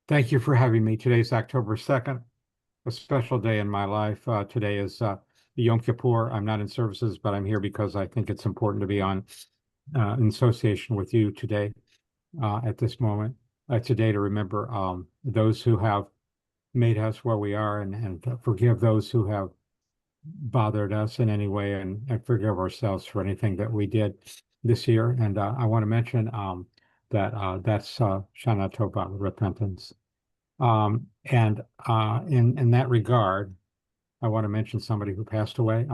Thank you for having me. Today's October 2nd, a special day in my life. Today is Yom Kippur. I'm not in services, but I'm here because I think it's important to be on in association with you today at this moment. Today to remember those who have made us where we are and forgive those who have bothered us in any way and forgive ourselves for anything that we did this year. And I want to mention that that's Shana Tova, repentance. In that regard, I want to mention somebody who passed away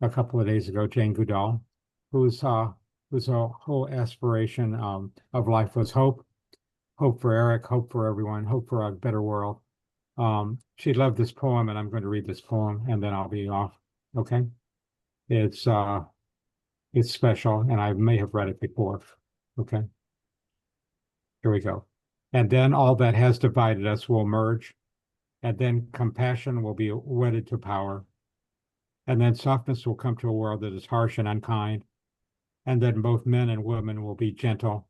a couple of days ago, Jane Goodall, whose whole aspiration of life was hope, hope for Eric, hope for everyone, hope for a better world. She loved this poem, and I'm going to read this poem, and then I'll be off. Okay, it's special, and I may have read it before. Okay, here we go. And then all that has divided us will merge, and then compassion will be wedded to power, and then softness will come to a world that is harsh and unkind, and then both men and women will be gentle,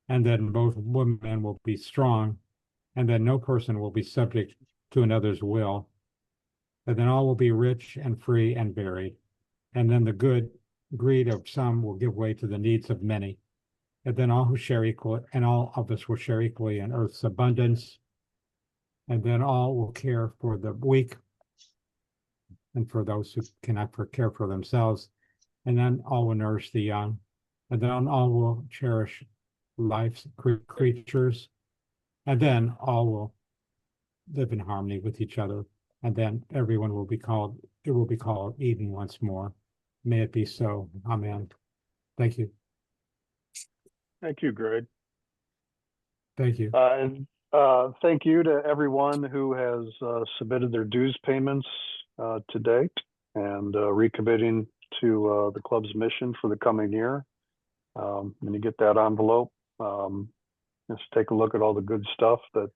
and then both women will be strong, and then no person will be subject to another's will, and then all will be rich and free and varied, and then the greed of some will give way to the needs of many, and then all who share equal, and all of us will share equally in earth's abundance, and then all will care for the weak and for those who cannot care for themselves, and then all will nourish the young, and then all will cherish life's creatures, and then all will live in harmony with each other, and then everyone will be called, it will be called Eden once more. May it be so. Amen. Thank you. Thank you, Greg. Thank you. And thank you to everyone who has submitted their dues payments to date and recommitting to the club's mission for the coming year. When you get that envelope, just take a look at all the good stuff that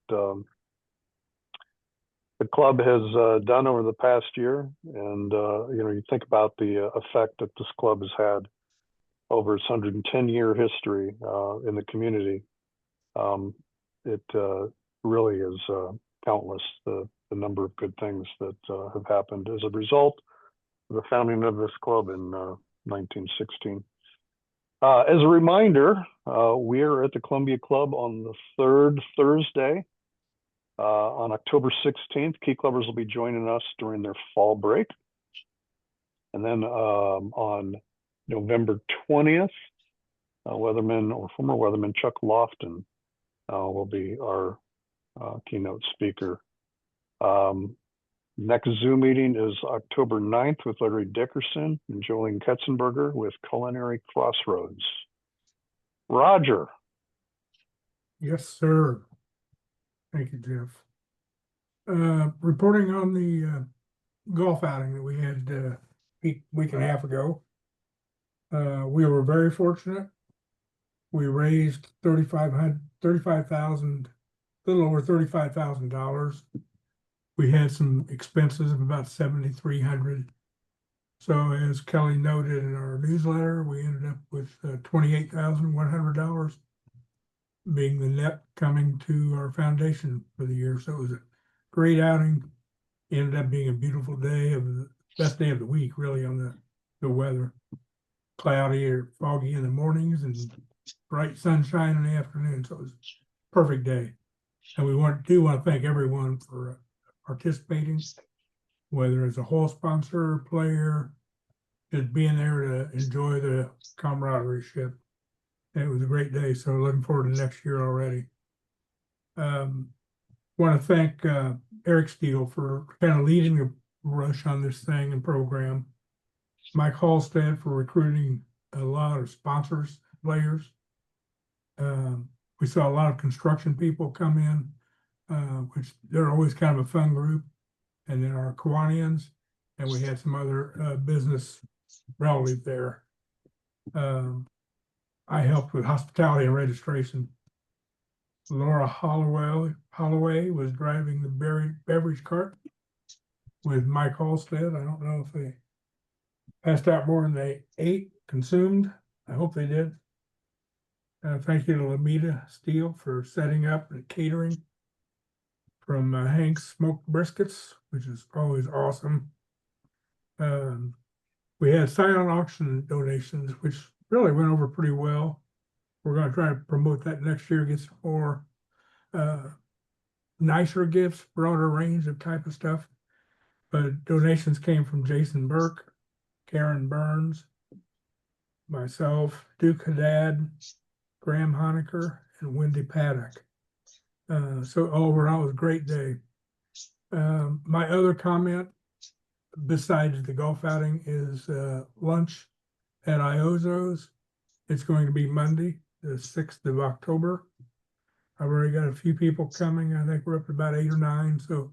the club has done over the past year. And, you think about the effect that this club has had over its 110-year history in the community. It really is countless, the number of good things that have happened as a result of the founding of this club in 1916. As a reminder, we're at the Columbia Club on the third Thursday. On October 16th, Key Clubbers will be joining us during their fall break. And then on November 20th, Weatherman or former Weatherman Chuck Lofton will be our keynote speaker. Next Zoom meeting is October 9th with Larry Dickerson and Jolene Ketzenberger with Culinary Crossroads. Roger. Yes, sir. Thank you, Jeff. Reporting on the golf outing that we had a week and a half ago. We were very fortunate. We raised $35,000, a little over $35,000. We had some expenses of about $7,300. So as Kelly noted in our newsletter, we ended up with $28,100 being the net coming to our foundation for the year. So it was a great outing. It ended up being a beautiful day, of the best day of the week, really, on the weather. Cloudy or foggy in the mornings and bright sunshine in the afternoon. So it was a perfect day. And we do want to thank everyone for participating, whether it's a hole sponsor, player, just being there to enjoy the camaraderie ship. And it was a great day. So looking forward to next year already. Want to thank Eric Steele for kind of leading the rush on this thing and program. Mike Halstead for recruiting a lot of sponsors, players. We saw a lot of construction people come in, which they're always kind of a fun group. And then our Kiwanians, and we had some other business relatives there. I helped with hospitality and registration. Laura Holloway was driving the beverage cart with Mike Halstead. I don't know if they passed out more than they ate, consumed. I hope they did. Thank you to Lamita Steele for setting up and catering from Hank's Smoked Briskets, which is always awesome. We had silent auction donations, which really went over pretty well. We're going to try to promote that next year, get some more nicer gifts, broader range of type of stuff. But donations came from Jason Burke, Karen Burns, myself, Duke Haddad, Graham Honecker, and Wendy Paddock. So overall, it was a great day. My other comment, besides the golf outing, is lunch at Iozo's. It's going to be Monday, the 6th of October. I've already got a few people coming. I think we're up to about 8 or 9. So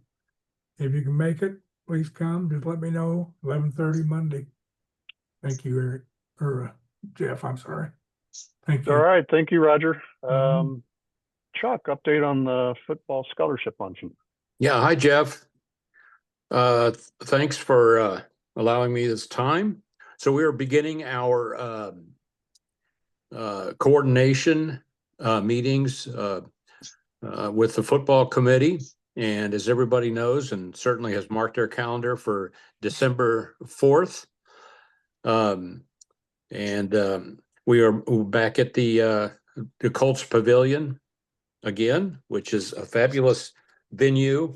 if you can make it, please come. Just let me know. 11:30 Monday. Thank you, Eric, or Jeff. I'm sorry. Thank you. All right. Thank you, Roger. Mhm. Chuck, update on the football scholarship luncheon. Yeah, hi, Jeff. Thanks for allowing me this time. So we are beginning our coordination meetings with the football committee. And as everybody knows, and certainly has marked their calendar for December 4th. We are back at the Colts Pavilion again, which is a fabulous venue.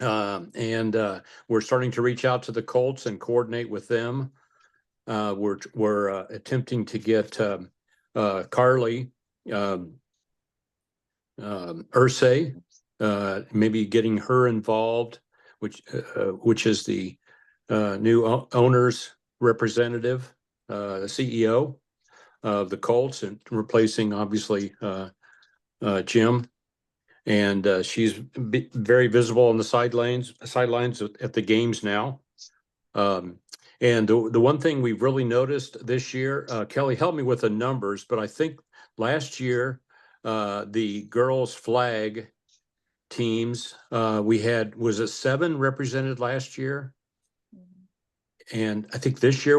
We're starting to reach out to the Colts and coordinate with them. We're attempting to get Carly Ursay, maybe getting her involved, which is the new owner's representative, the CEO of the Colts, and replacing obviously Jim. And she's very visible on the sidelines at the games now. And the one thing we've really noticed this year, Kelly, help me with the numbers, but I think last year, the girls' flag teams, we had, was it 7 represented last year? And I think this year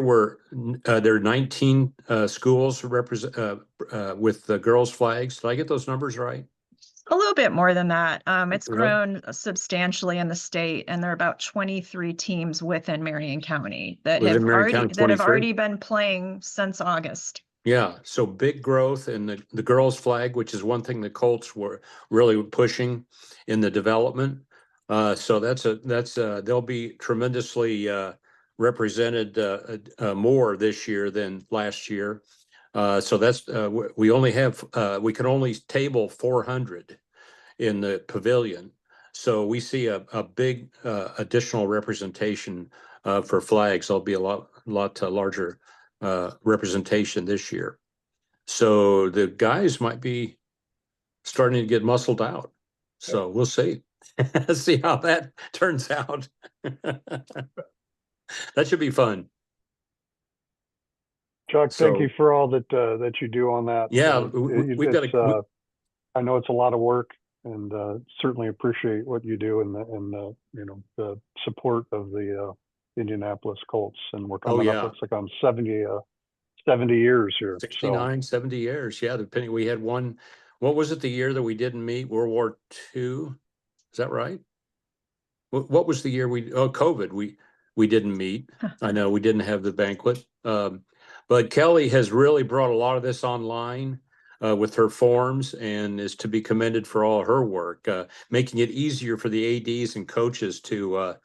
there are 19 schools represent with the girls' flags. Did I get those numbers right? A little bit more than that. It's Really? grown substantially in the state, and there are about 23 teams within Marion County that Within have Marion County, already 23? been playing since August. Yeah, so big growth in the girls' flag, which is one thing the Colts were really pushing in the development. So they'll be tremendously represented more this year than last year. So that's we only have we can only table 400 in the pavilion. So we see a big additional representation for flags. There'll be a lot larger representation this year. So the guys might be starting to get muscled out. So we'll see. See how that turns out. That should be fun. Chuck, thank So- you for all that you do on that. Yeah, we've got to. I know it's a lot of work, and certainly appreciate what you do and the support of the Indianapolis Colts. And we're coming up, looks like on 70 years here. 69, 70 years. Yeah, depending. We had one. What was it the year that we didn't meet? World War II. Is that right? What was the year COVID? We didn't meet. I know we didn't have the banquet. But Kelly has really brought a lot of this online with her forms, and is to be commended for all her work, making it easier for the ADs and coaches to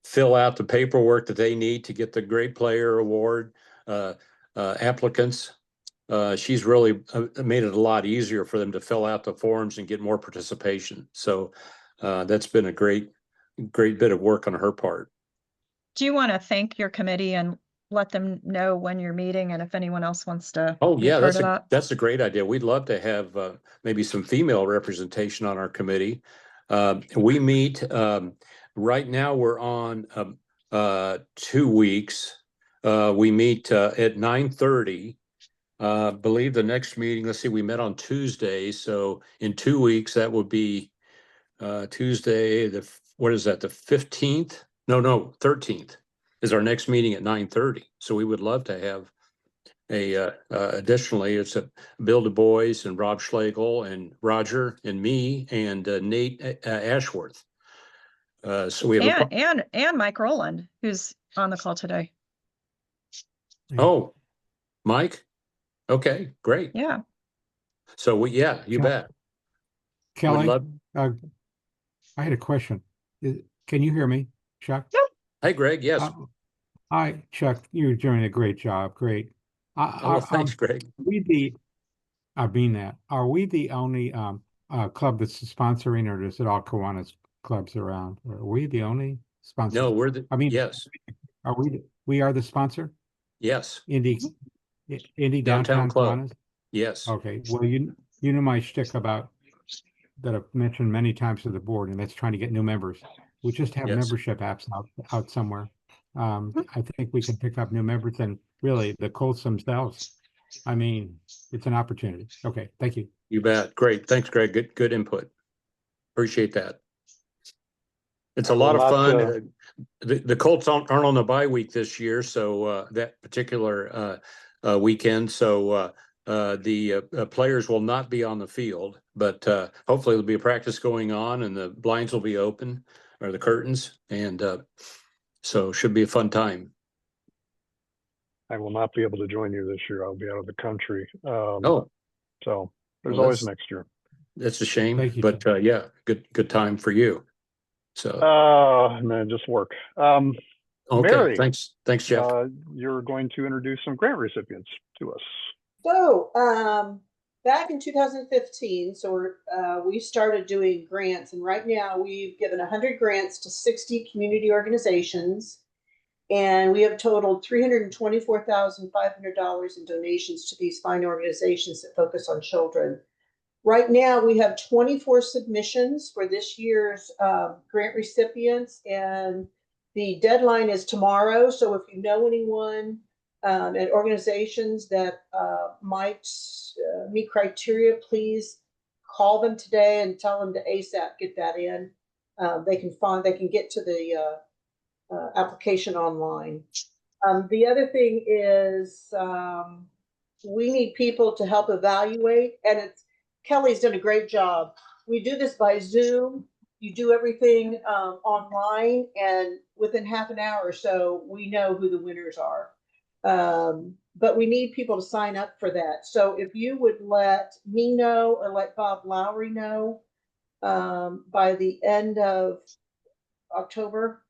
fill out the paperwork that they need to get the Great Player Award applicants. She's really made it a lot easier for them to fill out the forms and get more participation. So that's been a great bit of work on her part. Do you want to thank your committee and let them know when you're meeting, and if anyone else wants to Oh be yeah, part of that? that's a great idea. We'd love to have maybe some female representation on our committee. We meet right now. We're on 2 weeks. We meet at 9:30. Believe the next meeting. Let's see. We met on Tuesday, so in 2 weeks that would be Tuesday. What is that? The 15th? No, 13th is our next meeting at 9:30. So we would love to have additionally, it's a Bill Du Bois and Rob Schlegel and Roger and me and Nate Ashworth. So we have And Mike Rowland, who's on the call today. Oh, Mike. Okay, great. Yeah. So you bet. Kelly, love- I had a question. Can you hear me, Chuck? Hey, Greg. Yes. Hi, Chuck. You're doing a great job. Great. Thanks, Greg. I mean that. Are we the only club that's sponsoring, or is it all Kiwanis clubs around? Are we the only sponsor? No, we're the. I mean, yes. Are we are the sponsor? Yes. Indy Downtown downtown Club. Kiwanis? Yes. Okay. Well, you know my shtick about that I've mentioned many times to the board, and that's trying to get new members. We just have Yes. membership apps out somewhere. I think we can pick up new members, and really the Colts themselves. I mean, it's an opportunity. Okay, thank you. You bet. Great. Thanks, Greg. Good input. Appreciate that. It's a lot of fun. The Colts aren't on the bye week this year, so that particular weekend. So the players will not be on the field, but hopefully there'll be a practice going on, and the blinds will be open, or the curtains, and so should be a fun time. I will not be able to join you this year. I'll be out of the country. So there's well, always next year. That's a shame, Thank you, but yeah, good time for you. So man, just work. okay, Mary, thanks, Jeff. You're going to introduce some grant recipients to us. So, back in 2015, we started doing grants, and right now we've given 100 grants to 60 community organizations, and we have totaled $324,500 in donations to these fine organizations that focus on children. Right now, we have 24 submissions for this year's grant recipients, and the deadline is tomorrow. So if you know anyone and organizations that might meet criteria, please call them today and tell them to ASAP get that in. They can get to the application online. The other thing is we need people to help evaluate, and Kelly's done a great job. We do this by Zoom. You do everything online, and within half an hour or so, we know who the winners are. But we need people to sign up for that. So if you would let me know or let Bob Lowry know by the end of October,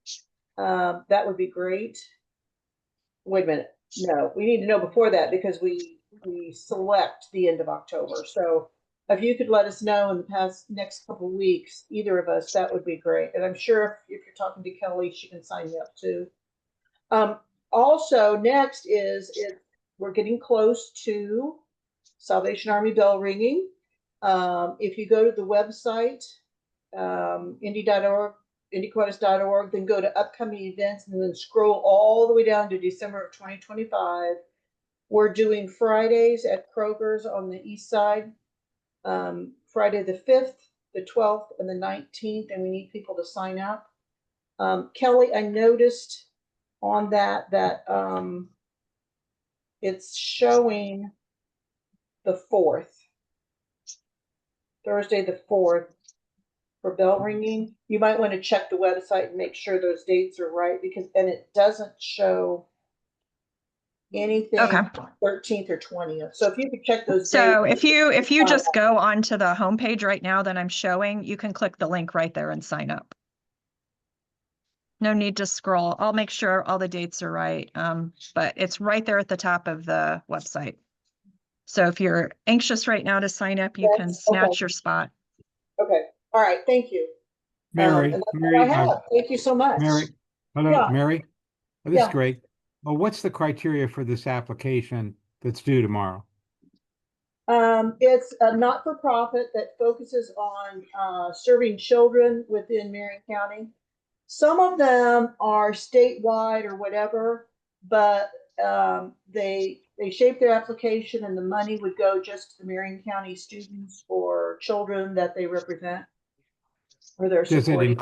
that would be great. Wait a minute. No, we need to know before that, because we select the end of October. So if you could let us know in the next couple of weeks, either of us, that would be great. And I'm sure if you're talking to Kelly, she can sign you up too. Also, next is we're getting close to Salvation Army bell ringing. If you go to the website, indy.org, indykiwanis.org, then go to upcoming events, and then scroll all the way down to December of 2025. We're doing Fridays at Kroger's on the east side, Friday the 5th, the 12th, and the 19th, and we need people to sign up. Kelly, I noticed on that it's showing the 4th, Thursday the 4th, for bell ringing. You might want to check the website and make sure those dates are right, and it doesn't show anything 13th or 20th. So if you could check those So dates. if you just go onto the homepage right now that I'm showing, you can click the link right there and sign up. No need to scroll. I'll make sure all the dates are right. But it's right there at the top of the website. So if you're anxious right now to sign up, you can snatch your spot. Okay. All right. Thank you. Mary, Thank you so much. Mary, hello, Yeah. Mary. This is great. Well, what's the criteria for this application that's due tomorrow? It's a not-for-profit that focuses on serving children within Marion County. Some of them are statewide or whatever, but they shape their application, and the money would go just to the Marion County students or children that they represent or they're supporting.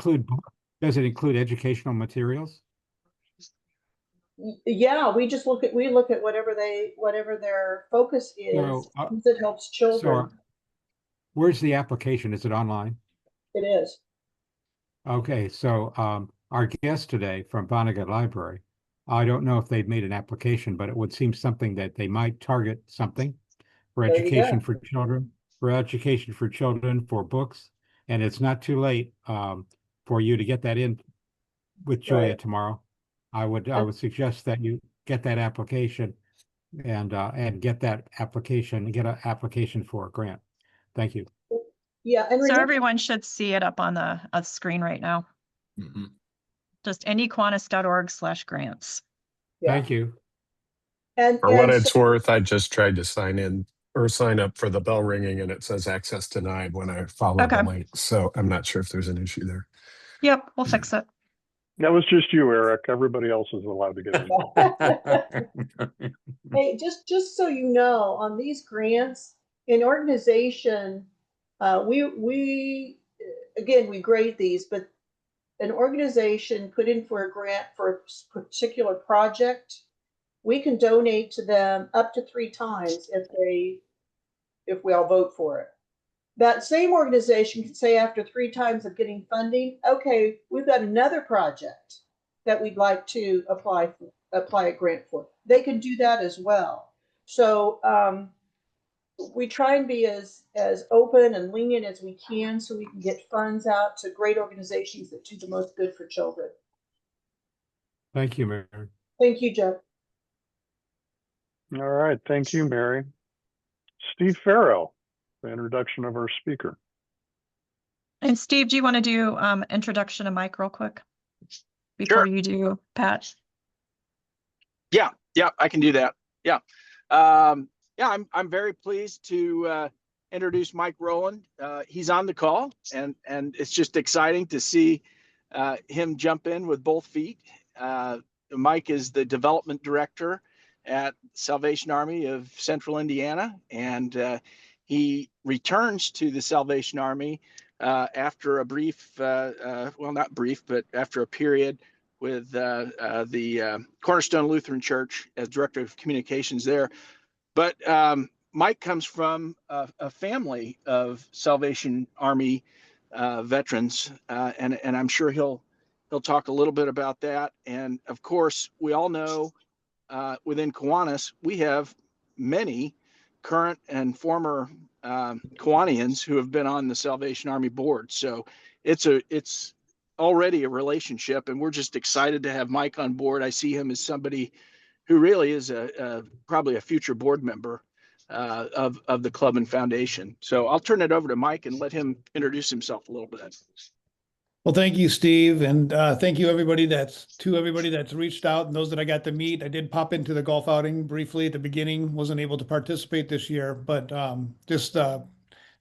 Does it include educational materials? Yeah, we just look at whatever their focus is, So, since it helps children. So where's the application? Is it online? It is. Okay, so our guest today from Vonnegut Library, I don't know if they've made an application, but it would seem something that they might target something for There you education go. for children, for books. And it's not too late for you to get that in with Julia Right. tomorrow. I would suggest that you get that application and get an application for a grant. Thank you. Yeah, and So remember, everyone should see it up on the screen right now. Mhm. Just indykiwanis.org/grants. yeah, Thank you. For what and it's worth, I just tried to sign in or sign up for the bell ringing and it says access denied when I followed the Okay. link. So I'm not sure if there's an issue there. Yep, we'll fix it. That was just you, Eric. Everybody else is allowed to get in. hey, just so you know, on these grants, an organization, we again we grade these, but an organization put in for a grant for a particular project, we can donate to them up to 3 times if we all vote for it. That same organization can say after 3 times of getting funding, okay, we've got another project that we'd like to apply a grant for. They can do that as well. So we try and be as open and lenient as we can so we can get funds out to great organizations that do the most good for children. Thank you, Mary. Thank you, Jeff. All right. Thank you, Mary. Steve Farrell, the introduction of our speaker. And Steve, do you want to do introduction to Mike real quick before Sure. you do Pat? Yeah, I can do that. Yeah. I'm very pleased to introduce Mike Rowland. He's on the call, and it's just exciting to see him jump in with both feet. Mike is the development director at Salvation Army of Central Indiana, and he returns to the Salvation Army after a brief, well, not brief, but after a period with the Cornerstone Lutheran Church as director of communications there. But Mike comes from a family of Salvation Army veterans, and I'm sure he'll talk a little bit about that. And of course, we all know within Kiwanis, we have many current and former Kiwanians who have been on the Salvation Army board. So it's already a relationship, and we're just excited to have Mike on board. I see him as somebody who really is probably a future board member of the club and foundation. So I'll turn it over to Mike and let him introduce himself a little bit. Well, thank you, Steve, and thank you everybody that's reached out and those that I got to meet. I did pop into the golf outing briefly at the beginning, wasn't able to participate this year, but just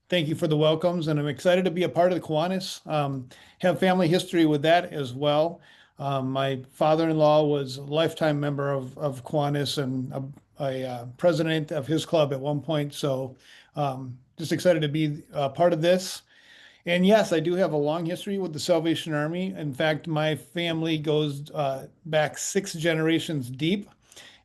thank you for the welcomes, and I'm excited to be a part of the Kiwanis. Have family history with that as well. My father-in-law was a lifetime member of Kiwanis and a president of his club at one point, so just excited to be a part of this. And yes, I do have a long history with the Salvation Army. In fact, my family goes back 6 generations deep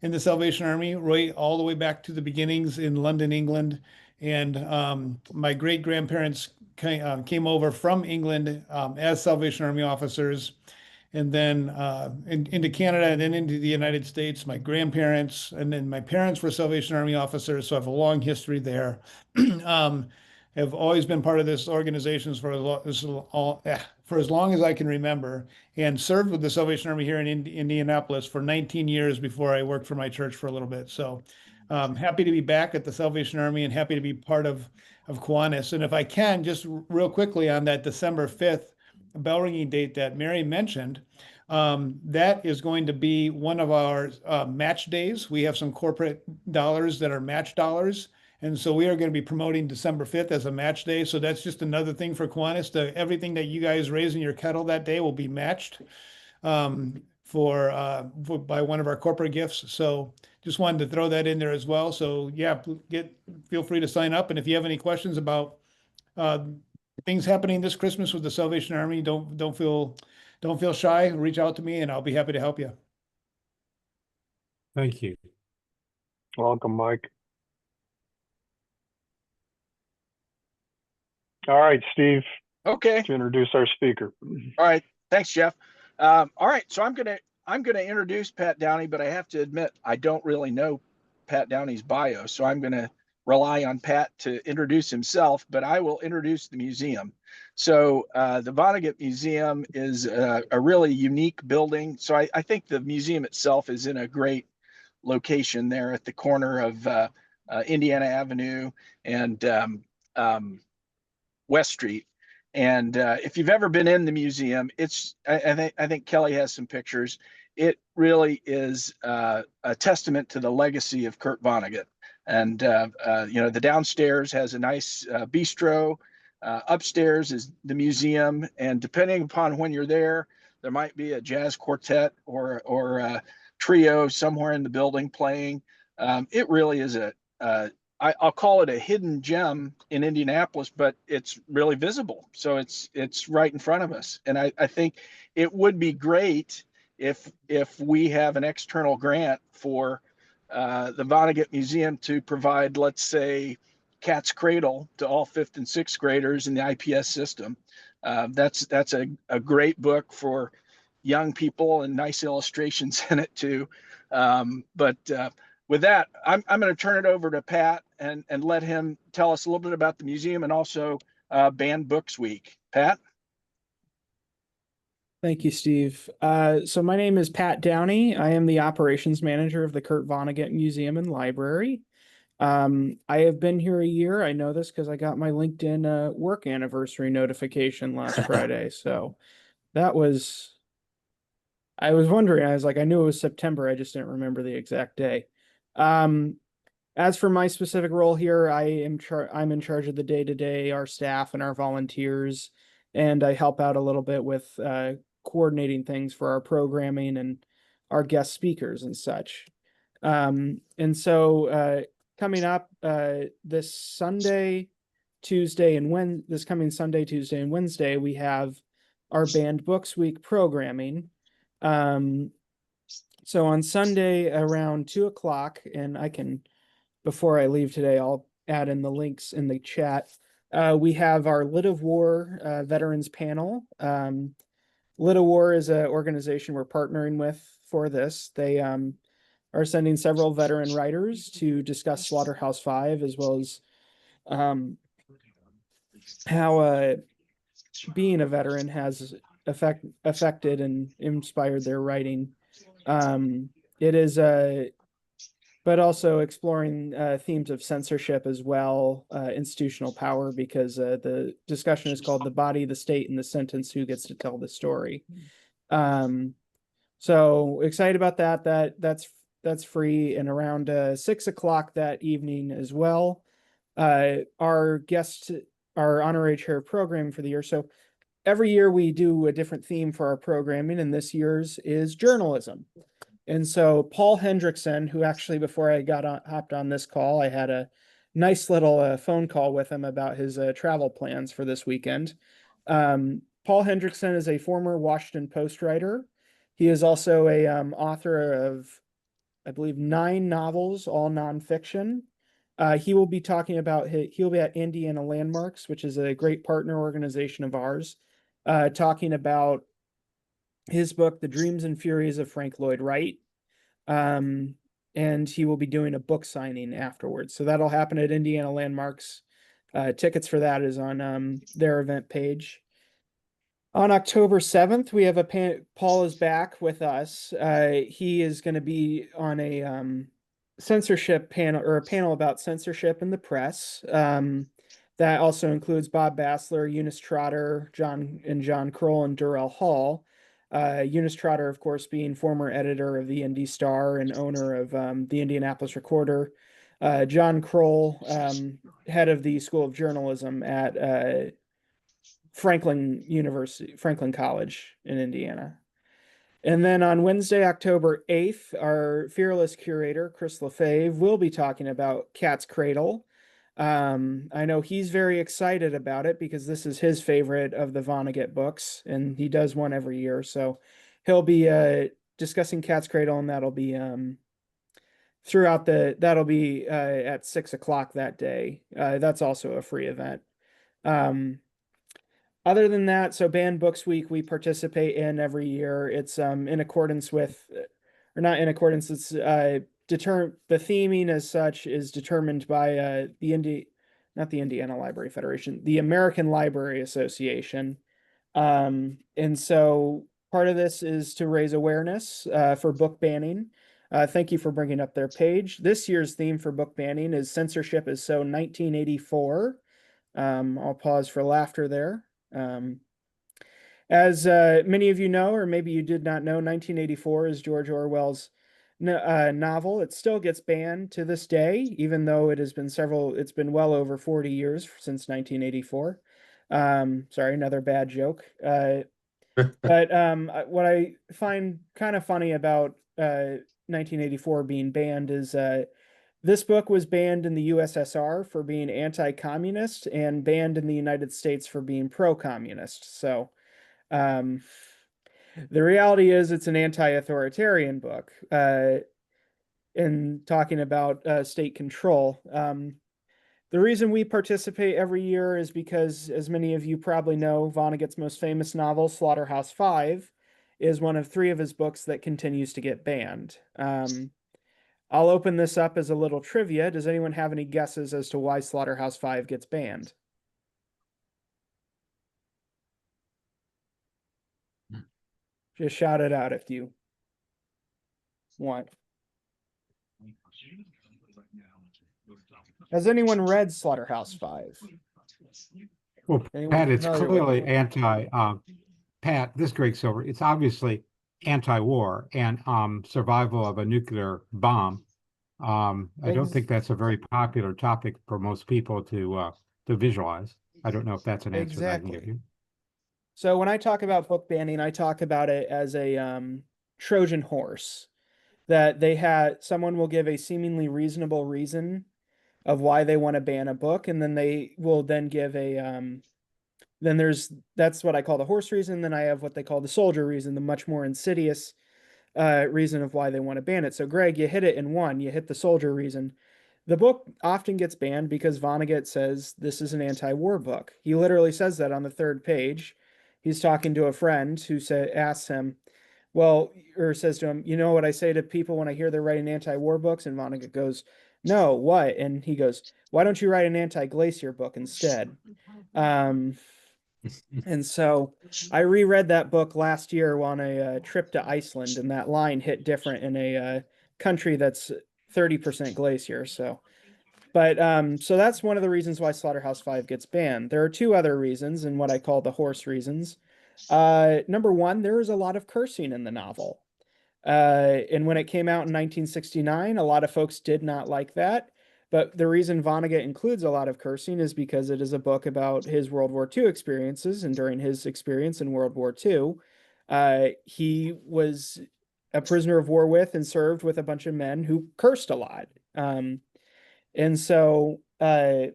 in the Salvation Army, right all the way back to the beginnings in London, England. And my great-grandparents came over from England as Salvation Army officers, and then into Canada and then into the United States. My grandparents and then my parents were Salvation Army officers, so I have a long history there. Have always been part of this organization for as long as I can remember, and served with the Salvation Army here in Indianapolis for 19 years before I worked for my church for a little bit. So happy to be back at the Salvation Army and happy to be part of Kiwanis. And if I can, just real quickly on that December 5th bell ringing date that Mary mentioned, that is going to be one of our match days. We have some corporate dollars that are match dollars. And so we are going to be promoting December 5th as a match day. So that's just another thing for Kiwanis. Everything that you guys raise in your kettle that day will be matched by one of our corporate gifts. So just wanted to throw that in there as well. So yeah, feel free to sign up. And if you have any questions about things happening this Christmas with the Salvation Army, don't feel shy. Reach out to me and I'll be happy to help you. Thank you. Welcome, Mike. All right, Steve, Okay. to introduce our speaker. All right. Thanks, Jeff. All right. So I'm gonna introduce Pat Downey, but I have to admit I don't really know Pat Downey's bio, so I'm gonna rely on Pat to introduce himself. But I will introduce the museum. So the Vonnegut Museum is a really unique building. So I think the museum itself is in a great location there at the corner of Indiana Avenue and West Street. And if you've ever been in the museum, I think Kelly has some pictures. It really is a testament to the legacy of Kurt Vonnegut. And the downstairs has a nice bistro. Upstairs is the museum, and depending upon when you're there, there might be a jazz quartet or a trio somewhere in the building playing. It really is I'll call it a hidden gem in Indianapolis, but it's really visible. So it's right in front of us. And I think it would be great if we have an external grant for the Vonnegut Museum to provide, let's say, Cat's Cradle to all 5th and 6th graders in the IPS system. That's a great book for young people and nice illustrations in it too. With that, I'm going to turn it over to Pat and let him tell us a little bit about the museum and also Banned Books Week. Pat? Thank you, Steve. So my name is Pat Downey. I am the operations manager of the Kurt Vonnegut Museum and Library. I have been here a year. I know this because I got my LinkedIn work anniversary notification last Friday. So that was, I was wondering, I was like, I knew it was September. I just didn't remember the exact day. As for my specific role here, I'm in charge of the day-to-day, our staff and our volunteers, and I help out a little bit with coordinating things for our programming and our guest speakers and such. And so coming up this coming Sunday, Tuesday, and Wednesday, we have our Banned Books Week programming. So on Sunday around 2:00, and before I leave today, I'll add in the links in the chat. We have our Lit of War veterans panel. Lit of War is an organization we're partnering with for this. They are sending several veteran writers to discuss Slaughterhouse-5, as well as how being a veteran has affected and inspired their writing. It is but also exploring themes of censorship as well, institutional power, because the discussion is called "The Body, the State, and the Sentence: Who Gets to Tell the Story?" So excited about that. That's free, and around 6:00 that evening as well. Our honorary chair of programming for the year. So every year we do a different theme for our programming, and this year's is journalism. And so Paul Hendrickson, who actually, before I hopped on this call, I had a nice little phone call with him about his travel plans for this weekend. Paul Hendrickson is a former Washington Post writer. He is also a author of, I believe, 9 novels, all nonfiction. He will be talking about he'll be at Indiana Landmarks, which is a great partner organization of ours, talking about his book, The Dreams and Furies of Frank Lloyd Wright. And he will be doing a book signing afterwards. So that'll happen at Indiana Landmarks. Tickets for that is on their event page. On October 7th, we have Paul is back with us. He is going to be on a censorship panel, or a panel about censorship in the press. That also includes Bob Bassler, Eunice Trotter, John Kroll, and Durrell Hall. Eunice Trotter, of course, being former editor of the Indy Star and owner of the Indianapolis Recorder. John Kroll, head of the School of Journalism at Franklin College in Indiana. And then on Wednesday, October 8th, our fearless curator, Chris Lefebvre, will be talking about Cat's Cradle. I know he's very excited about it because this is his favorite of the Vonnegut books, and he does one every year. So he'll be discussing Cat's Cradle, and that'll be throughout that'll be at 6 o'clock that day. That's also a free event. Other than that, so Banned Books Week we participate in every year. It's in accordance with, or not in accordance. It's the theming as such is determined by not the Indiana Library Federation, the American Library Association. And so part of this is to raise awareness for book banning. Thank you for bringing up their page. This year's theme for book banning is censorship is so 1984. I'll pause for laughter there. As many of you know, or maybe you did not know, 1984 is George Orwell's novel. It still gets banned to this day, even though it's been well over 40 years since 1984. Sorry, another bad joke. But what I find kind of funny about 1984 being banned is this book was banned in the USSR for being anti-communist and banned in the United States for being pro-communist. So the reality is it's an anti-authoritarian book in talking about state control. The reason we participate every year is because, as many of you probably know, Vonnegut's most famous novel, Slaughterhouse-Five, is one of 3 of his books that continues to get banned. I'll open this up as a little trivia. Does anyone have any guesses as to why Slaughterhouse-Five gets banned? Just shout it out if you want. Has anyone read Slaughterhouse-Five? Well, Anyone Pat, it's familiar with clearly it? Pat, this is Greg Silver. It's obviously anti-war and survival of a nuclear bomb. I don't think that's a very popular topic for most people to visualize. I don't know if that's an answer that I can give Exactly. you. So when I talk about book banning, I talk about it as a Trojan horse, that someone will give a seemingly reasonable reason of why they want to ban a book, and then they will then give a that's what I call the horse reason. Then I have what they call the soldier reason, the much more insidious reason of why they want to ban it. So Greg, you hit it in one. You hit the soldier reason. The book often gets banned because Vonnegut says this is an anti-war book. He literally says that on the 3rd page. He's talking to a friend who asks him, well, or says to him, you know what I say to people when I hear they're writing anti-war books? And Vonnegut goes, no, what? And he goes, why don't you write an anti-glacier book instead? And so I reread that book last year on a trip to Iceland, and that line hit different in a country that's 30% glacier. So, but so that's one of the reasons why Slaughterhouse-Five gets banned. There are 2 other reasons, and what I call the horse reasons. Number 1, there is a lot of cursing in the novel. And when it came out in 1969, a lot of folks did not like that. But the reason Vonnegut includes a lot of cursing is because it is a book about his World War II experiences. And during his experience in World War II, he was a prisoner of war with and served with a bunch of men who cursed a lot. And so I'm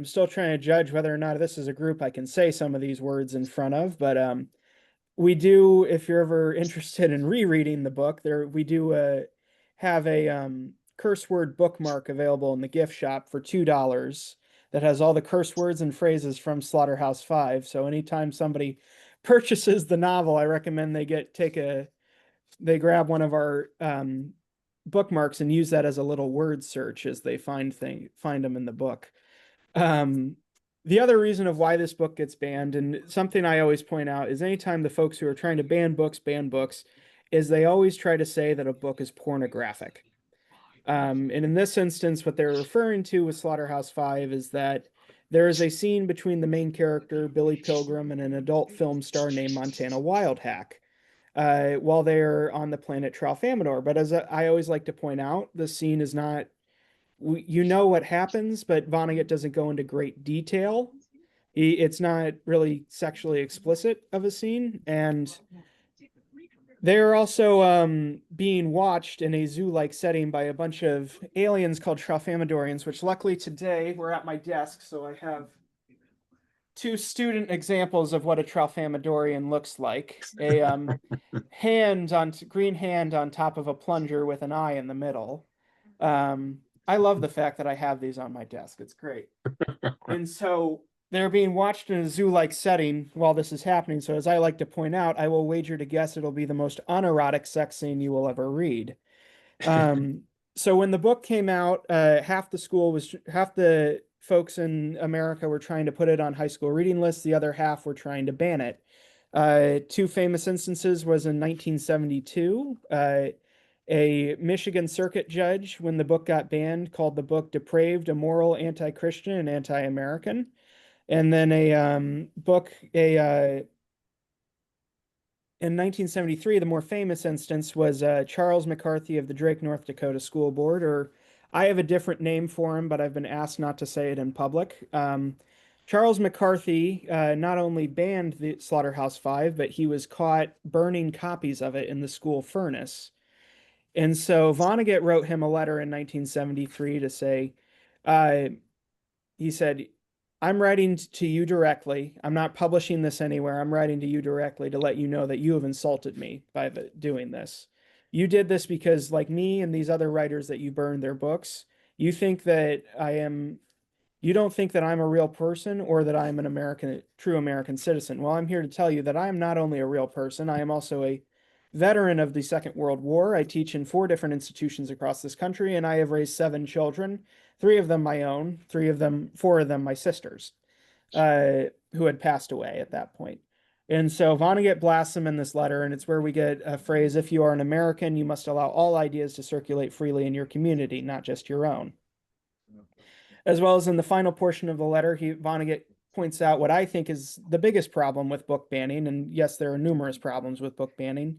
still trying to judge whether or not this is a group I can say some of these words in front of, but we do, if you're ever interested in rereading the book, we do have a curse word bookmark available in the gift shop for $2 that has all the curse words and phrases from Slaughterhouse-Five. So anytime somebody purchases the novel, I recommend they grab one of our bookmarks and use that as a little word search as they find them in the book. The other reason of why this book gets banned, and something I always point out, is anytime the folks who are trying to ban books, is they always try to say that a book is pornographic. And in this instance, what they're referring to with Slaughterhouse-Five is that there is a scene between the main character, Billy Pilgrim, and an adult film star named Montana Wildhack while they're on the planet Tralfamadore. But as I always like to point out, the scene is not, you know what happens, but Vonnegut doesn't go into great detail. It's not really sexually explicit of a scene, and they're also being watched in a zoo-like setting by a bunch of aliens called Tralfamadorians, which luckily today we're at my desk, so I have two student examples of what a Tralfamadorian looks like. A green hand on top of a plunger with an eye in the middle. I love the fact that I have these on my desk. It's great. And so they're being watched in a zoo-like setting while this is happening. So as I like to point out, I will wager to guess it'll be the most unerotic sex scene you will ever read. So when the book came out, half the folks in America were trying to put it on high school reading lists. The other half were trying to ban it. Two famous instances was in 1972. A Michigan circuit judge, when the book got banned, called the book depraved, immoral, anti-Christian, and anti-American. And then in 1973, the more famous instance was Charles McCarthy of the Drake, North Dakota School Board, or I have a different name for him, but I've been asked not to say it in public. Charles McCarthy not only banned the Slaughterhouse-Five, but he was caught burning copies of it in the school furnace. And so Vonnegut wrote him a letter in 1973 to say, he said, I'm writing to you directly. I'm not publishing this anywhere. I'm writing to you directly to let you know that you have insulted me by doing this. You did this because, like me and these other writers that you burned their books, you think that you don't think that I'm a real person or that I'm an true American citizen. Well, I'm here to tell you that I am not only a real person, I am also a veteran of the Second World War. I teach in 4 different institutions across this country, and I have raised 7 children, 3 of them my own, 4 of them my sisters, who had passed away at that point. And so Vonnegut blasts him in this letter, and it's where we get a phrase, if you are an American, you must allow all ideas to circulate freely in your community, not just your own. As well as in the final portion of the letter, Vonnegut points out what I think is the biggest problem with book banning, and yes, there are numerous problems with book banning.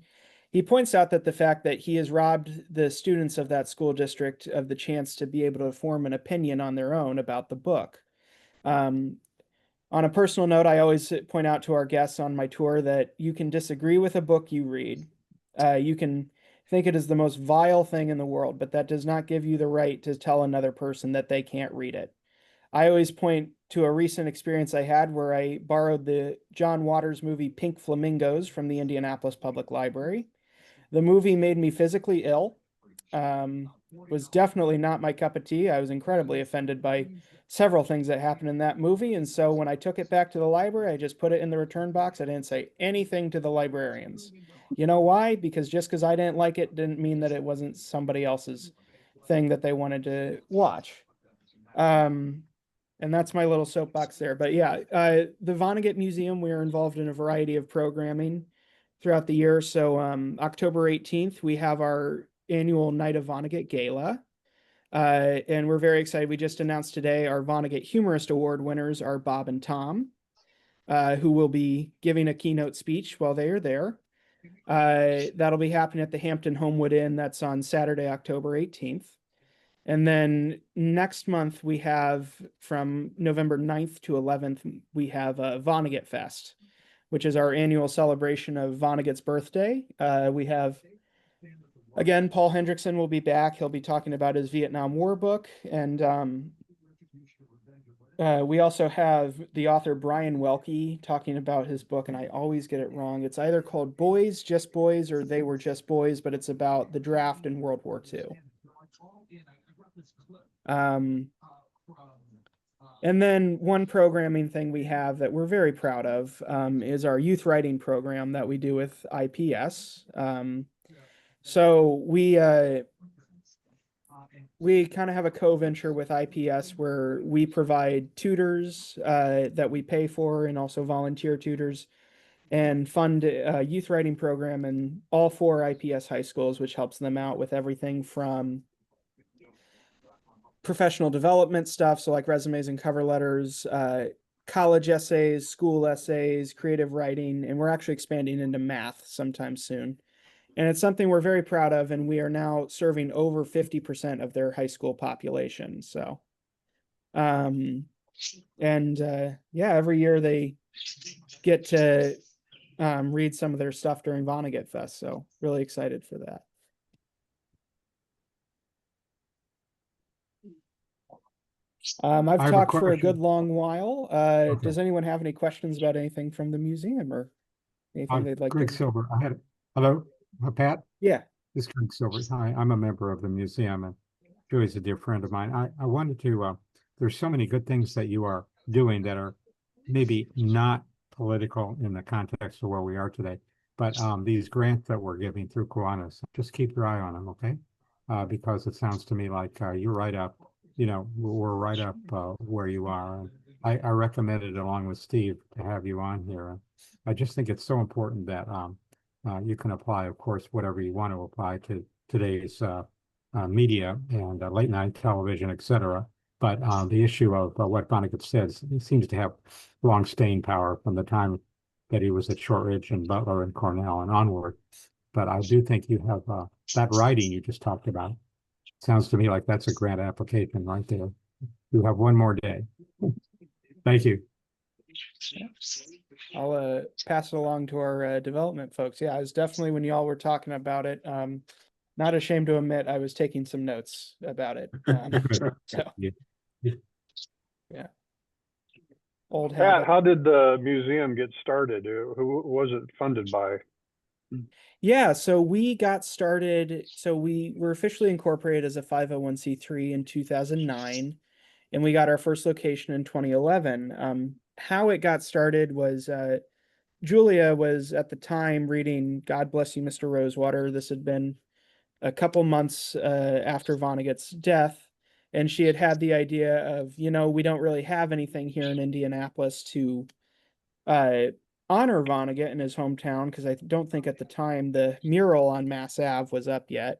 He points out that the fact that he has robbed the students of that school district of the chance to be able to form an opinion on their own about the book. On a personal note, I always point out to our guests on my tour that you can disagree with a book you read. You can think it is the most vile thing in the world, but that does not give you the right to tell another person that they can't read it. I always point to a recent experience I had where I borrowed the John Waters movie Pink Flamingos from the Indianapolis Public Library. The movie made me physically ill, was definitely not my cup of tea. I was incredibly offended by several things that happened in that movie. And so when I took it back to the library, I just put it in the return box. I didn't say anything to the librarians. You know why? Because just because I didn't like it didn't mean that it wasn't somebody else's thing that they wanted to watch. And that's my little soapbox there. But yeah, the Vonnegut Museum, we are involved in a variety of programming throughout the year. So October 18th, we have our annual Night of Vonnegut Gala. And we're very excited. We just announced today our Vonnegut Humorist Award winners are Bob and Tom, who will be giving a keynote speech while they are there. That'll be happening at the Hampton Homewood Inn. That's on Saturday, October 18th. And then next month, we have from November 9th to 11th, we have Vonnegut Fest, which is our annual celebration of Vonnegut's birthday. We have, again, Paul Hendrickson will be back. He'll be talking about his Vietnam War book. And we also have the author Brian Welke talking about his book, and I always get it wrong. It's either called Boys, Just Boys, or They Were Just Boys, but it's about the draft in World War II. And then one programming thing we have that we're very proud of is our youth writing program that we do with IPS. So we kind of have a co-venture with IPS where we provide tutors that we pay for and also volunteer tutors and fund a youth writing program in all 4 IPS high schools, which helps them out with everything from professional development stuff, so like resumes and cover letters, college essays, school essays, creative writing, and we're actually expanding into math sometime soon. And it's something we're very proud of, and we are now serving over 50% of their high school population. So, yeah, every year they get to read some of their stuff during Vonnegut Fest. So really excited for that. I've I have a talked for a good question. long while. Okay. Does anyone have any questions about anything from the museum or anything they'd like Greg to? Silver, hello, Pat, Yeah. this is Greg Silver. Hi, I'm a member of the museum and Joey's a dear friend of mine. I wanted to, there's so many good things that you are doing that are maybe not political in the context of where we are today, but these grants that we're giving through Kiwanis, just keep your eye on them, okay? Because it sounds to me like you're right up, we're right up where you are. And I recommended along with Steve to have you on here. I just think it's so important that you can apply, of course, whatever you want to apply to today's media and late night television, et cetera. But the issue of what Vonnegut says, he seems to have long staying power from the time that he was at Shortridge and Butler and Cornell and onward. But I do think you have that writing you just talked about. Sounds to me like that's a grant application right there. You have one more day. Thank you. I'll pass it along to our development folks. Yeah, I was definitely when y'all were talking about it. Not ashamed to admit I was taking some notes about it. So yeah. Old Pat, habit. how did the museum get started? Who was it funded by? Yeah, so we got started. So we were officially incorporated as a 501c3 in 2009, and we got our first location in 2011. How it got started was Julia was at the time reading God Bless You, Mr. Rosewater. This had been a couple months after Vonnegut's death, and she had had the idea of, we don't really have anything here in Indianapolis to honor Vonnegut in his hometown, because I don't think at the time the mural on Mass Ave was up yet.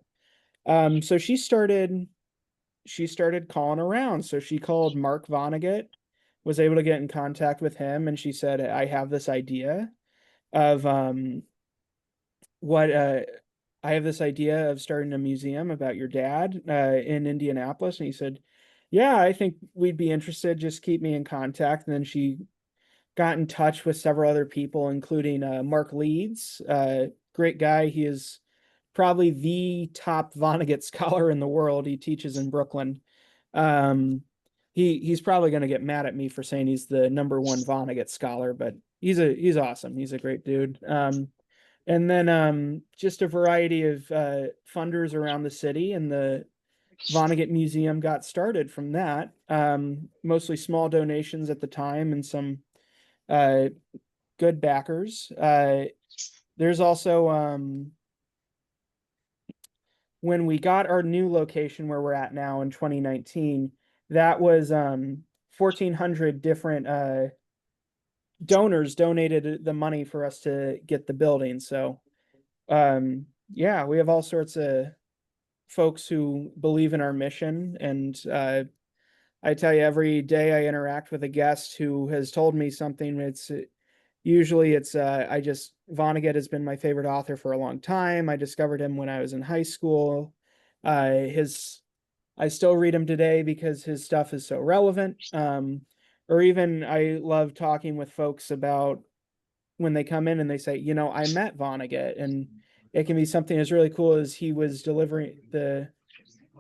So she started calling around. So she called Mark Vonnegut, was able to get in contact with him, and she said, I have this idea of I have this idea of starting a museum about your dad in Indianapolis. And he said, yeah, I think we'd be interested. Just keep me in contact. And then she got in touch with several other people, including Mark Leeds, great guy. He is probably the top Vonnegut scholar in the world. He teaches in Brooklyn. He's probably going to get mad at me for saying he's the #1 Vonnegut scholar, but he's awesome. He's a great dude. And then just a variety of funders around the city, and the Vonnegut Museum got started from that. Mostly small donations at the time and some good backers. There's also when we got our new location where we're at now in 2019, that was 1,400 different donors donated the money for us to get the building. So yeah, we have all sorts of folks who believe in our mission, and I tell you, every day I interact with a guest who has told me something, usually Vonnegut has been my favorite author for a long time. I discovered him when I was in high school. I still read him today because his stuff is so relevant. Or even I love talking with folks about when they come in and they say, I met Vonnegut, and it can be something as really cool as he was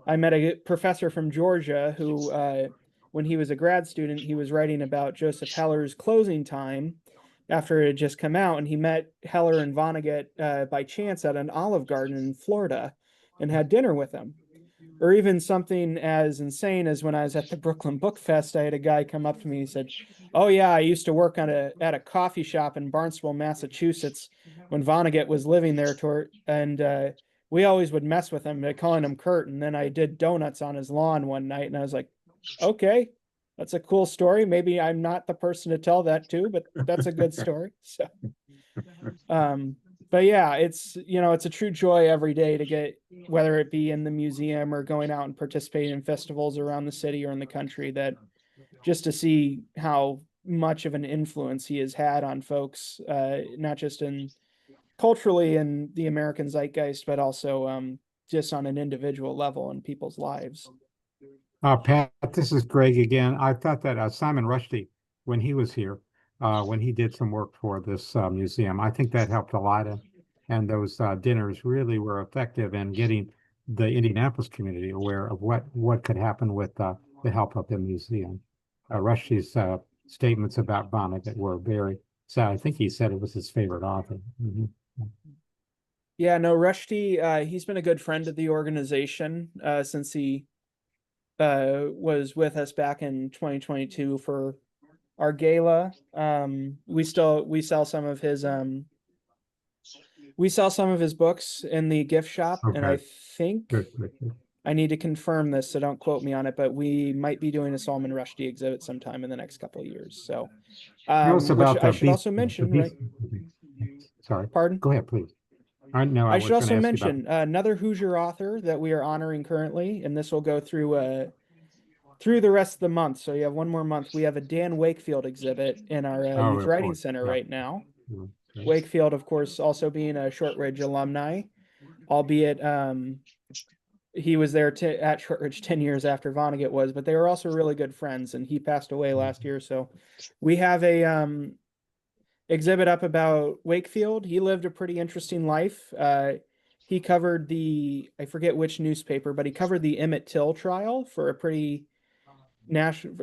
I met a professor from Georgia who, when he was a grad student, he was writing about Joseph Heller's Closing Time after it had just come out, and he met Heller and Vonnegut by chance at an Olive Garden in Florida and had dinner with him. Or even something as insane as when I was at the Brooklyn Book Fest, I had a guy come up to me and he said, oh yeah, I used to work at a coffee shop in Barnstable, Massachusetts when Vonnegut was living there, and we always would mess with him by calling him Kurt. And then I did donuts on his lawn one night, and I was like, okay, that's a cool story. Maybe I'm not the person to tell that to, but that's a good story. So, but yeah, it's a true joy every day to get, whether it be in the museum or going out and participating in festivals around the city or in the country, that just to see how much of an influence he has had on folks, not just culturally in the American zeitgeist, but also just on an individual level in people's lives. Pat, this is Greg again. I thought that Simon Rushdie, when he was here, when he did some work for this museum, I think that helped a lot. And those dinners really were effective in getting the Indianapolis community aware of what could happen with the help of the museum. Rushdie's statements about Vonnegut were very sad. I think he said it was his favorite author. Mhm. Yeah, no, Rushdie, he's been a good friend of the organization since he was with us back in 2022 for our gala. We sell some of his books in the gift shop, and I Okay. think Good, good, good. I need to confirm this, so don't quote me on it, but we might be doing a Salman Rushdie exhibit sometime in the next couple of years. So, Tell us which about I the should also mention, right? Sorry. Pardon? Go ahead, please. No, I I was should going also to ask you about. mention another Hoosier author that we are honoring currently, and this will go through the rest of the month. So you have one more month. We have a Dan Wakefield exhibit in our Oh, Youth of Writing course, Center yeah. right now. Okay. Wakefield, of course, also being a Shortridge alumni, albeit he was there at Shortridge 10 years after Vonnegut was, but they were also really good friends, and he passed away last year. So we have a exhibit up about Wakefield. He lived a pretty interesting life. He covered I forget which newspaper, but he covered the Emmett Till trial for a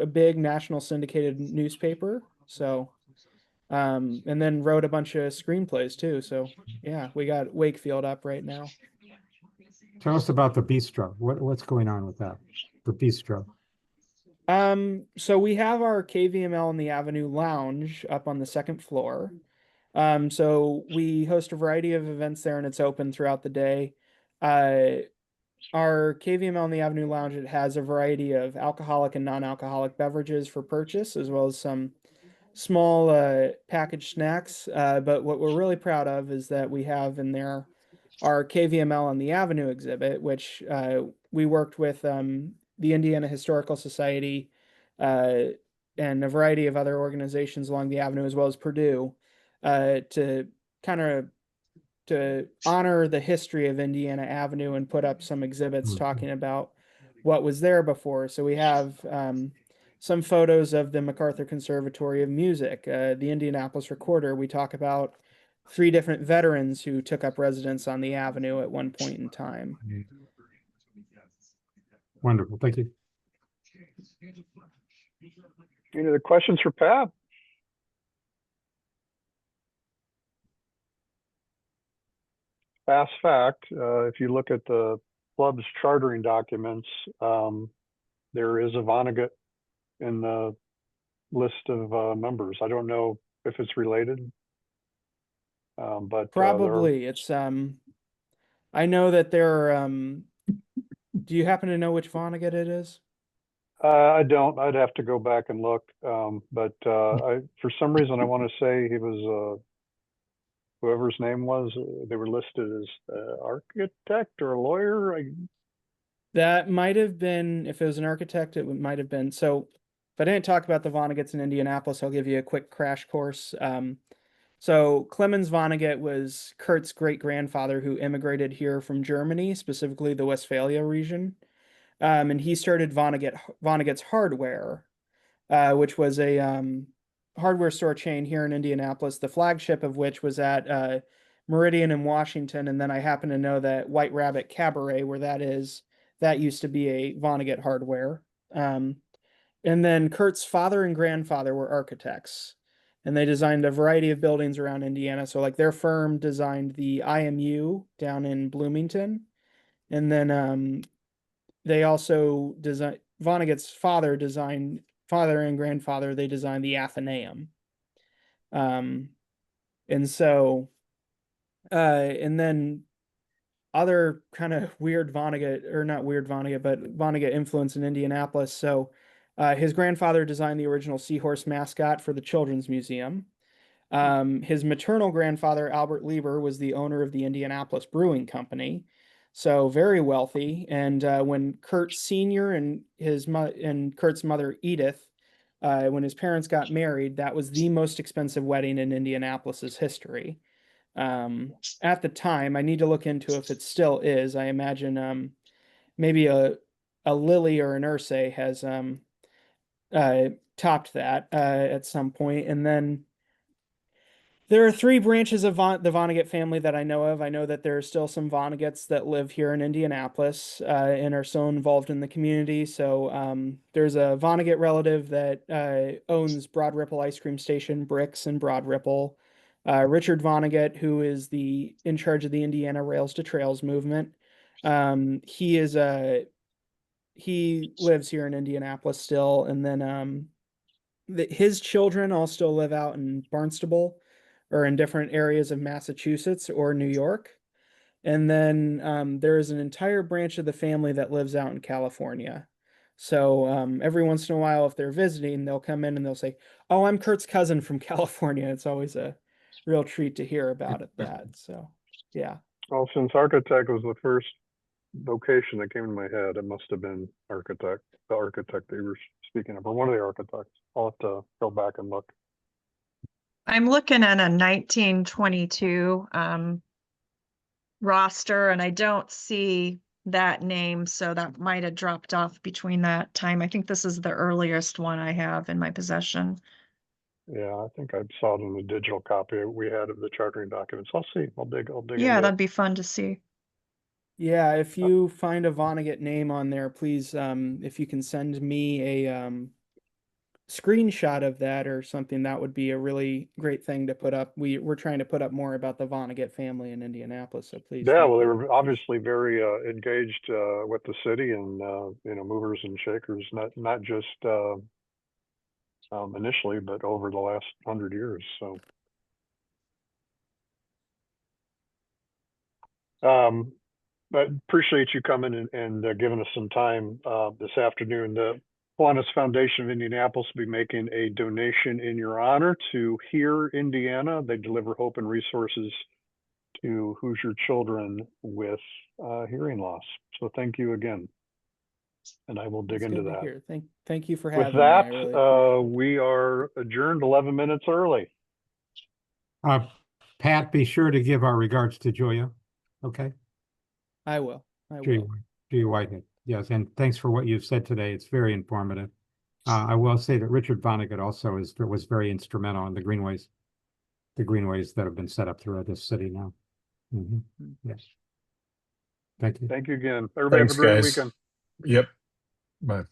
big national syndicated newspaper. So, and then wrote a bunch of screenplays too. So yeah, we got Wakefield up right now. Tell us about the bistro. What's going on with that? The bistro. So we have our KVML in the Avenue Lounge up on the second floor. So we host a variety of events there, and it's open throughout the day. Our KVML in the Avenue Lounge, it has a variety of alcoholic and non-alcoholic beverages for purchase, as well as some small packaged snacks. But what we're really proud of is that we have in there our KVML on the Avenue exhibit, which we worked with the Indiana Historical Society and a variety of other organizations along the Avenue, as well as Purdue, to kind of to honor the history of Indiana Avenue and put up some exhibits talking about what was there before. So we have some photos of the MacArthur Conservatory of Music, the Indianapolis Recorder. We talk about 3 different veterans who took up residence on the Avenue at one point in time. Wonderful. Thank you. Any other questions for Pat? Fast fact, if you look at the club's chartering documents, there is a Vonnegut in the list of members. I don't know if it's related. But Probably it's I know that there are do you happen to know which Vonnegut it is? I don't. I'd have to go back and look. But for some reason, I want to say he was whoever's name was. They were listed as architect or a lawyer. That might have been, if it was an architect, it might have been. So if I didn't talk about the Vonneguts in Indianapolis, I'll give you a quick crash course. So Clemens Vonnegut was Kurt's great-grandfather who immigrated here from Germany, specifically the Westphalia region. And he started Vonnegut's Hardware, which was a hardware store chain here in Indianapolis, the flagship of which was at Meridian in Washington. And then I happen to know that White Rabbit Cabaret, where that is, that used to be a Vonnegut Hardware. And then Kurt's father and grandfather were architects, and they designed a variety of buildings around Indiana. So like their firm designed the IMU down in Bloomington. And then they also designed, Vonnegut's father and grandfather, they designed the Athenaeum. And so, and then other kind of weird Vonnegut, or not weird Vonnegut, but Vonnegut influence in Indianapolis. So his grandfather designed the original seahorse mascot for the Children's Museum. His maternal grandfather, Albert Lieber, was the owner of the Indianapolis Brewing Company. So very wealthy. And when Kurt Sr. and Kurt's mother, Edith, when his parents got married, that was the most expensive wedding in Indianapolis's history. At the time, I need to look into if it still is. I imagine maybe a Lily or an Ursay has topped that at some point. And then There are three branches of the Vonnegut family that I know of. I know that there are still some Vonnegut's that live here in Indianapolis and are still involved in the community. So there's a Vonnegut relative that owns Broad Ripple Ice Cream Station, Bricks in Broad Ripple. Richard Vonnegut, who is in charge of the Indiana Rails to Trails movement. He lives here in Indianapolis still, and then his children all still live out in Barnstable or in different areas of Massachusetts or New York. And then there is an entire branch of the family that lives out in California. So every once in a while, if they're visiting, they'll come in and they'll say, "Oh, I'm Kurt's cousin from California." It's always a real treat to hear about that. So, yeah. Well, since architect was the first vocation that came to my head, it must have been architect, the architect they were speaking of, or one of the architects. I'll have to go back and look. I'm looking at a 1922 roster, and I don't see that name, so that might have dropped off between that time. I think this is the earliest one I have in my possession. Yeah, I think I saw it in the digital copy we had of the chartering documents. I'll see. I'll dig Yeah, into that'd it. be fun to see. Yeah, if you find a Vonnegut name on there, please, if you can send me a screenshot of that or something, that would be a really great thing to put up. We're trying to put up more about the Vonnegut family in Indianapolis, so please. Yeah, thank well, they you. were obviously very engaged with the city and movers and shakers, not just initially, but over the last 100 years. So, I appreciate you coming and giving us some time this afternoon. The Kiwanis Foundation of Indianapolis will be making a donation in your honor to Hear Indiana. They deliver hope and resources to Hoosier children with hearing loss. So thank you again. And I will dig It's into good to that. hear. Thank you for With having me. I that, really appreciate it. we are adjourned 11 minutes early. Pat, be sure to give our regards to Julia. Okay, I will. Julia Whitehead. Yes, and thanks for what you've said today. It's very informative. I will say that Richard Vonnegut also was very instrumental in the greenways that have been set up throughout this city now. Yes. Thank you. Thank you again. Everybody Thanks, have a great guys. weekend. Yep. Bye.